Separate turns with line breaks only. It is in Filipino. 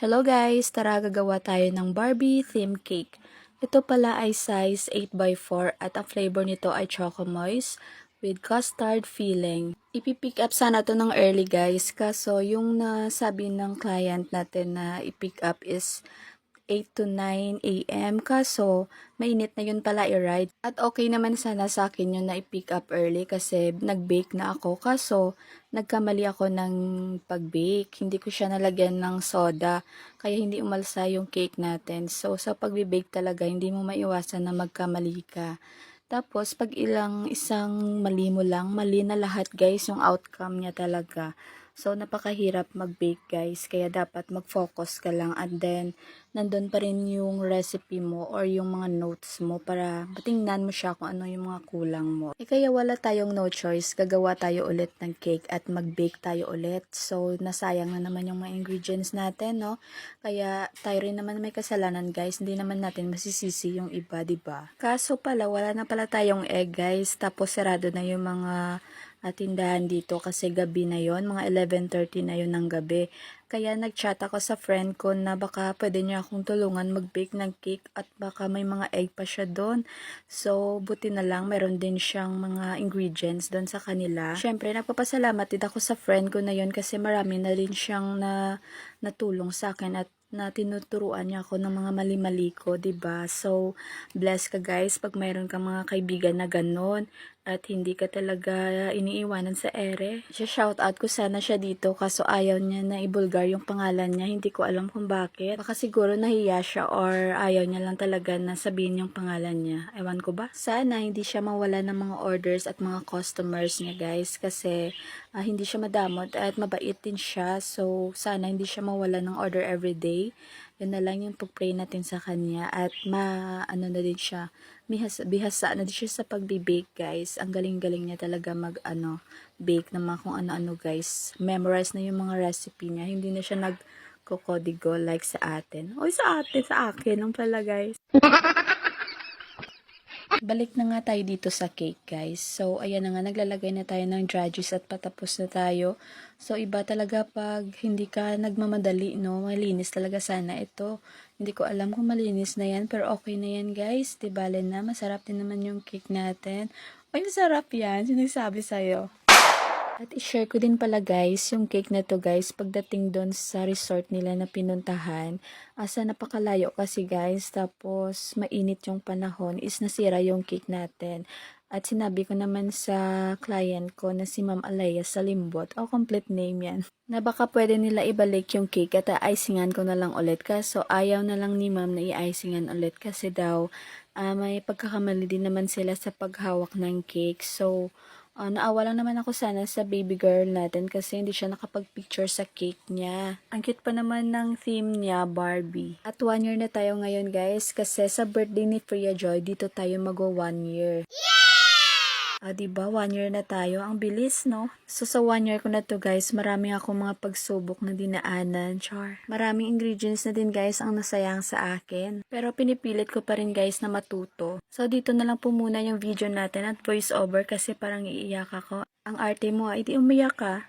Hello guys! Tara gagawa tayo ng Barbie theme cake. Ito pala ay size 8x4 at ang flavor nito ay Choco Moist with custard filling. Ipipick up sana to ng early guys, kaso yung nasabi ng client natin na ipick up is 8 to 9 a.m. Kaso, mainit na yun pala i-ride. At okay naman sana sa akin yun na i-pick up early kasi nag-bake na ako. Kaso, nagkamali ako ng pag-bake. Hindi ko siya nalagyan ng soda. Kaya hindi umalsa yung cake natin. So, sa pag-bake talaga, hindi mo maiwasan na magkamali ka. Tapos, pag isang mali mo lang, mali na lahat guys yung outcome niya talaga. So, napakahirap mag-bake guys, kaya dapat mag-focus ka lang and then, nandun pa rin yung recipe mo or yung mga notes mo para matingnan mo siya kung ano yung mga kulang mo. Kaya wala tayong no choice, gagawa tayo ulit ng cake at mag-bake tayo ulit. So, nasayang na naman yung mga ingredients natin, no? Kaya, tayo rin naman may kasalanan guys, hindi naman natin masisisi yung iba, diba? Kaso pala, wala na pala tayong egg guys, tapos sarado na yung mga tindahan dito kasi gabi na yon, mga 11:30 na yon ng gabi. Kaya nag-chat ako sa friend ko na baka pwede niya akong tulungan mag-bake ng cake at baka may mga egg pa siya doon. So, buti na lang meron din siyang mga ingredients doon sa kanila. Syempre, nagpapasalamat din ako sa friend ko na yon kasi marami na rin siyang natulong sa akin at na tinuturuan niya ako ng mga mali-mali ko, 'di ba? So, bless ka guys pag mayroon kang mga kaibigan na ganun at hindi ka talaga iniiwanan sa ere. Shout out ko sana siya dito kaso ayaw niya na ibulgar yung pangalan niya. Hindi ko alam kung bakit. Baka siguro nahiya siya or ayaw niya lang talaga na sabihin yung pangalan niya. Ewan ko ba? Sana hindi siya mawala ng mga orders at mga customers niya guys kasi hindi siya madamot at mabait din siya. So, sana hindi siya mawala ng order everyday. Yun na lang yung pag-pray natin sa kanya at ano na din siya, bihasa na din siya sa pagbe-bake guys. Ang galing-galing niya talaga bake naman kung ano-ano guys. Memorize na yung mga recipe niya. Hindi na siya nagkokodigo like sa atin. Oy, sa akin lang pala guys. Balik na nga tayo dito sa cake guys. So, ayan na nga, naglalagay na tayo ng dry juice at patapos na tayo. So, iba talaga pag hindi ka nagmamadali, no? Malinis talaga sana ito. Hindi ko alam kung malinis na yan, pero okay na yan guys. Di bale na, masarap din naman yung cake natin. Ay, masarap yan. Sinasabi sa'yo. At i-share ko din pala guys, yung cake na to guys, pagdating doon sa resort nila na pinuntahan, asa napakalayo kasi guys, tapos mainit yung panahon, is nasira yung cake natin. At sinabi ko naman sa client ko na si Ma'am Alaya sa Limbot, complete name yan, na baka pwede nila ibalik yung cake at i-icingan ko na lang ulit. Kaso ayaw na lang ni Ma'am na i-icingan ulit kasi daw may pagkakamali din naman sila sa paghawak ng cake. So, naawa lang naman ako sana sa baby girl natin kasi hindi siya nakapag-picture sa cake niya. Ang cute pa naman ng theme niya, Barbie. At 1 year na tayo ngayon guys kasi sa birthday ni Priya Joy, dito tayo mag-1 year. Diba? 1 year na tayo. Ang bilis, no? So, sa 1 year ko na to, guys, marami akong mga pagsubok na dinaanan. Char. Maraming ingredients na din, guys, ang nasayang sa akin. Pero pinipilit ko pa rin, guys, na matuto. So, dito na lang po muna yung video natin at voice over kasi parang iiyak ako. Ang arte mo, di umiyak ka.